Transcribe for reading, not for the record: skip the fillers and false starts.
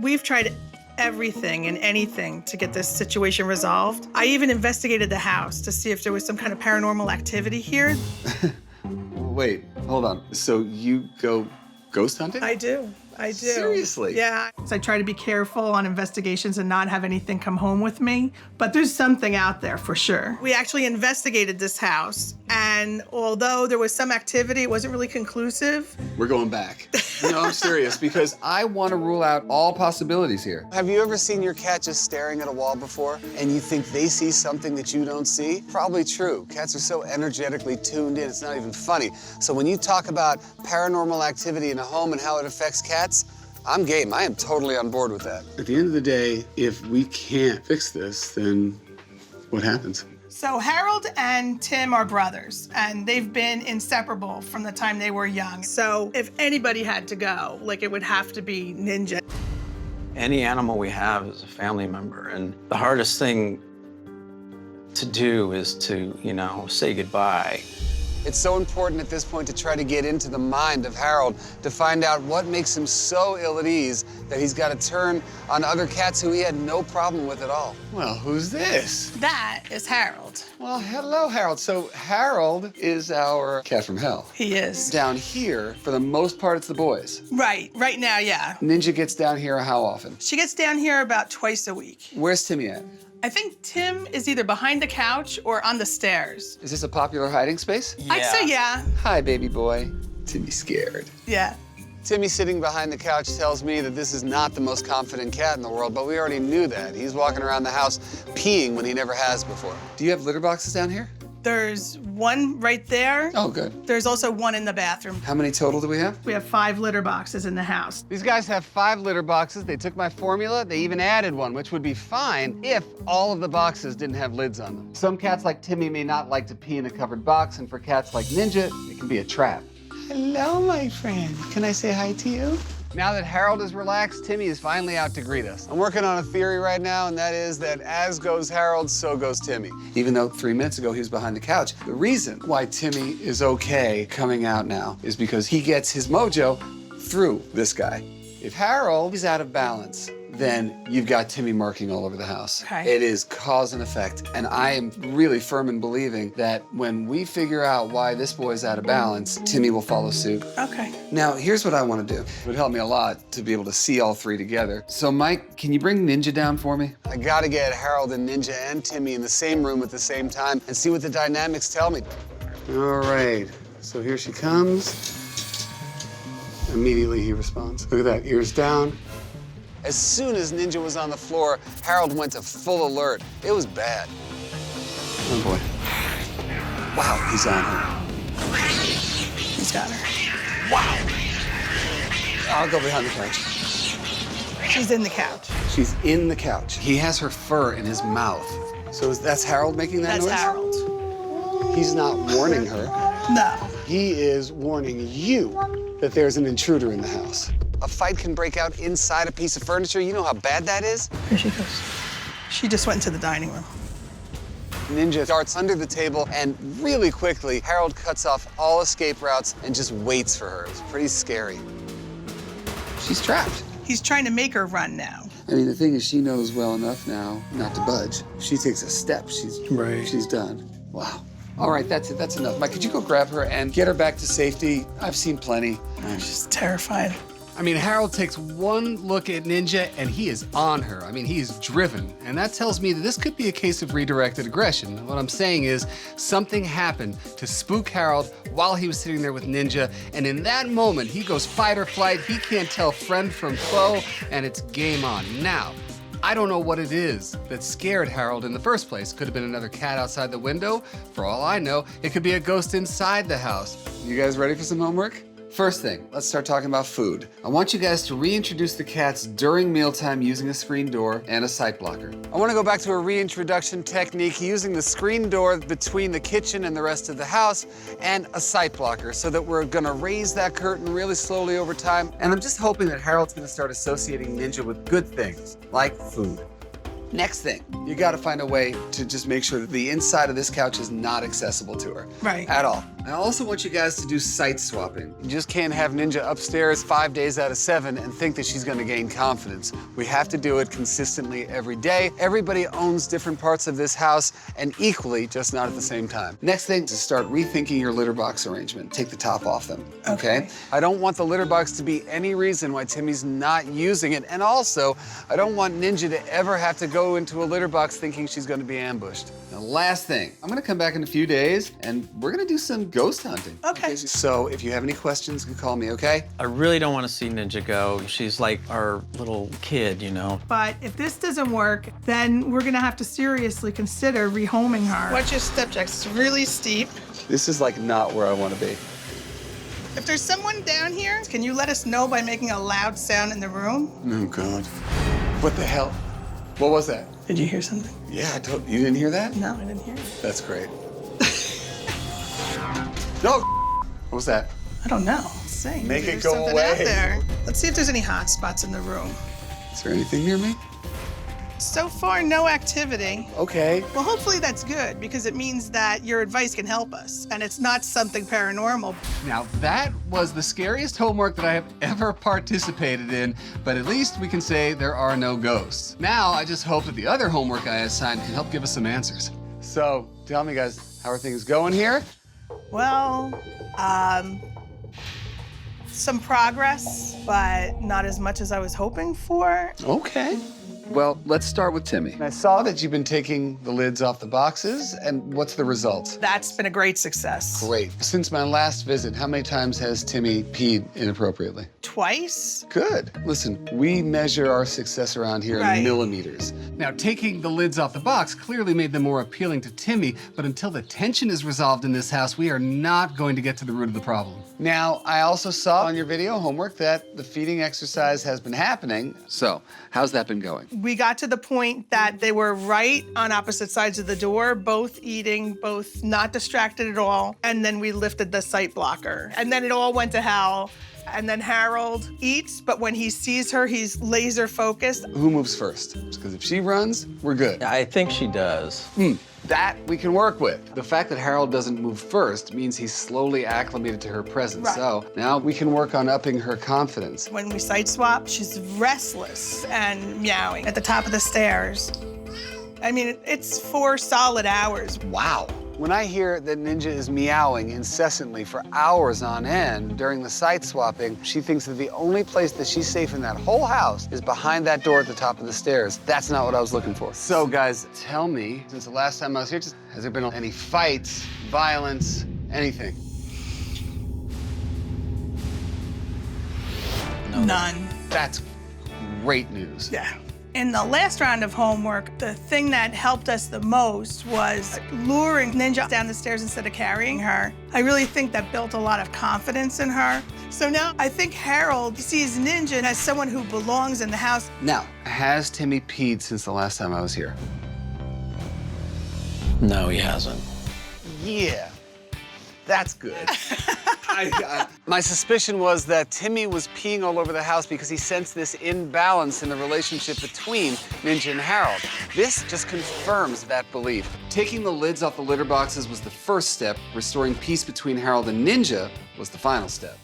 We've tried everything and anything to get this situation resolved. I even investigated the house to see if there was some kind of paranormal activity here. Wait, hold on. So you go ghost hunting? I do. Seriously? Yeah. So I try to be careful on investigations and not have anything come home with me, but there's something out there for sure. We actually investigated this house, and although there was some activity, it wasn't really conclusive. We're going back. No, I'm serious, because I want to rule out all possibilities here. Have you ever seen your cat just staring at a wall before and you think they see something that you don't see? Probably true. Cats are so energetically tuned in, it's not even funny. So when you talk about paranormal activity in a home and how it affects cats, I'm game. I am totally on board with that. At the end of the day, if we can't fix this, then what happens? So Harold and Tim are brothers, and they've been inseparable from the time they were young. So if anybody had to go, like, it would have to be Ninja. Any animal we have is a family member, and the hardest thing to do is to, say goodbye. It's so important at this point to try to get into the mind of Harold to find out what makes him so ill at ease that he's got to turn on other cats who he had no problem with at all. Well, who's this? That is Harold. Well, hello, Harold. So Harold is our cat from hell. He is. Down here, for the most part, it's the boys. Right now, yeah. Ninja gets down here how often? She gets down here about twice a week. Where's Timmy at? I think Tim is either behind the couch or on the stairs. Is this a popular hiding space? I'd say yeah. Hi, baby boy. Timmy's scared. Yeah. Timmy sitting behind the couch tells me that this is not the most confident cat in the world, but we already knew that. He's walking around the house peeing when he never has before. Do you have litter boxes down here? There's one right there. Oh, good. There's also one in the bathroom. How many total do we have? We have 5 litter boxes in the house. These guys have 5 litter boxes. They took my formula. They even added one, which would be fine if all of the boxes didn't have lids on them. Some cats like Timmy may not like to pee in a covered box, and for cats like Ninja, it can be a trap. Hello, my friend. Can I say hi to you? Now that Harold is relaxed, Timmy is finally out to greet us. I'm working on a theory right now, and that is that as goes Harold, so goes Timmy. Even though 3 minutes ago he was behind the couch. The reason why Timmy is okay coming out now is because he gets his mojo through this guy. If Harold is out of balance, then you've got Timmy marking all over the house. Okay. It is cause and effect. And I am really firm in believing that when we figure out why this boy's out of balance, Timmy will follow suit. Okay. Now, here's what I want to do. It would help me a lot to be able to see all 3 together. So, Mike, can you bring Ninja down for me? I gotta get Harold and Ninja and Timmy in the same room at the same time and see what the dynamics tell me. All right. So here she comes. Immediately he responds. Look at that, ears down. As soon as Ninja was on the floor, Harold went to full alert. It was bad. Oh boy. Wow, he's on her. He's got her. Wow. I'll go behind the couch. She's in the couch. She's in the couch. He has her fur in his mouth. So that's Harold making that That's noise? Harold. He's not warning her. No. He is warning you that there's an intruder in the house. A fight can break out inside a piece of furniture. You know how bad that is? Here she goes. She just went into the dining room. Ninja darts under the table, and really quickly, Harold cuts off all escape routes and just waits for her. It's pretty scary. She's trapped. He's trying to make her run now. I mean, the thing is, she knows well enough now not to budge. If she takes a step, she's done. Wow. All right, that's it. That's enough. Mike, could you go grab her and get her back to safety? I've seen plenty. She's terrified. I mean, Harold takes one look at Ninja and he is on her. I mean, he is driven. And that tells me that this could be a case of redirected aggression. What I'm saying is something happened to spook Harold while he was sitting there with Ninja. And in that moment, he goes fight or flight. He can't tell friend from foe, and it's game on. Now, I don't know what it is that scared Harold in the first place. Could have been another cat outside the window. For all I know, it could be a ghost inside the house. You guys ready for some homework? First thing, let's start talking about food. I want you guys to reintroduce the cats during mealtime using a screen door and a sight blocker. I want to go back to a reintroduction technique using the screen door between the kitchen and the rest of the house and a sight blocker so that we're going to raise that curtain really slowly over time. And I'm just hoping that Harold's gonna start associating Ninja with good things, like food. Next thing, you gotta find a way to just make sure that the inside of this couch is not accessible to her. Right. At all. I also want you guys to do site swapping. You just can't have Ninja upstairs 5 days out of 7 and think that she's gonna gain confidence. We have to do it consistently every day. Everybody owns different parts of this house and equally, just not at the same time. Next thing is to start rethinking your litter box arrangement. Take the top off them, okay? I don't want the litter box to be any reason why Timmy's not using it. And also, I don't want Ninja to ever have to go into a litter box thinking she's gonna be ambushed. Now, last thing, I'm gonna come back in a few days and we're gonna do some ghost hunting. Okay. So if you have any questions, you can call me, okay? I really don't want to see Ninja go. She's like our little kid, you know. But if this doesn't work, then we're gonna have to seriously consider rehoming her. Watch your step jacks, it's really steep. This is like not where I wanna be. If there's someone down here, can you let us know by making a loud sound in the room? Oh, God. What the hell? What was that? Did you hear something? Yeah, you didn't hear that? No, I didn't hear it. That's great. No, what was that? I don't know. Say, Make maybe it there's go something away. out there. Let's see if there's any hot spots in the room. Is there anything near me? So far, no activity. Okay. Well, hopefully that's good because it means that your advice can help us and it's not something paranormal. Now, that was the scariest homework that I have ever participated in, but at least we can say there are no ghosts. Now, I just hope that the other homework I assigned can help give us some answers. So, tell me guys, how are things going here? Well, some progress, but not as much as I was hoping for. Okay. Well, let's start with Timmy. I saw that you've been taking the lids off the boxes, and what's the result? That's been a great success. Great. Since my last visit, how many times has Timmy peed inappropriately? Twice? Good. Listen, we measure our success around here Right. in millimeters. Now, taking the lids off the box clearly made them more appealing to Timmy, but until the tension is resolved in this house, we are not going to get to the root of the problem. Now, I also saw on your video homework that the feeding exercise has been happening. So, how's that been going? We got to the point that they were right on opposite sides of the door, both eating, both not distracted at all. And then we lifted the sight blocker. And then it all went to hell. And then Harold eats, but when he sees her, he's laser focused. Who moves first? Because if she runs, we're good. I think she does. That we can work with. The fact that Harold doesn't move first means he's slowly acclimated to her presence. Right. So now we can work on upping her confidence. When we sight swap, she's restless and meowing at the top of the stairs. I mean, it's 4 solid hours. Wow. When I hear that Ninja is meowing incessantly for hours on end during the site swapping, she thinks that the only place that she's safe in that whole house is behind that door at the top of the stairs. That's not what I was looking for. So guys, tell me, since the last time I was here, has there been any fights, violence, anything? None. That's great news. Yeah. In the last round of homework, the thing that helped us the most was luring Ninja down the stairs instead of carrying her. I really think that built a lot of confidence in her. So now I think Harold sees Ninja as someone who belongs in the house. Now, has Timmy peed since the last time I was here? No, he hasn't. Yeah, that's good. My suspicion was that Timmy was peeing all over the house because he sensed this imbalance in the relationship between Ninja and Harold. This just confirms that belief. Taking the lids off the litter boxes was the first step. Restoring peace between Harold and Ninja was the final step.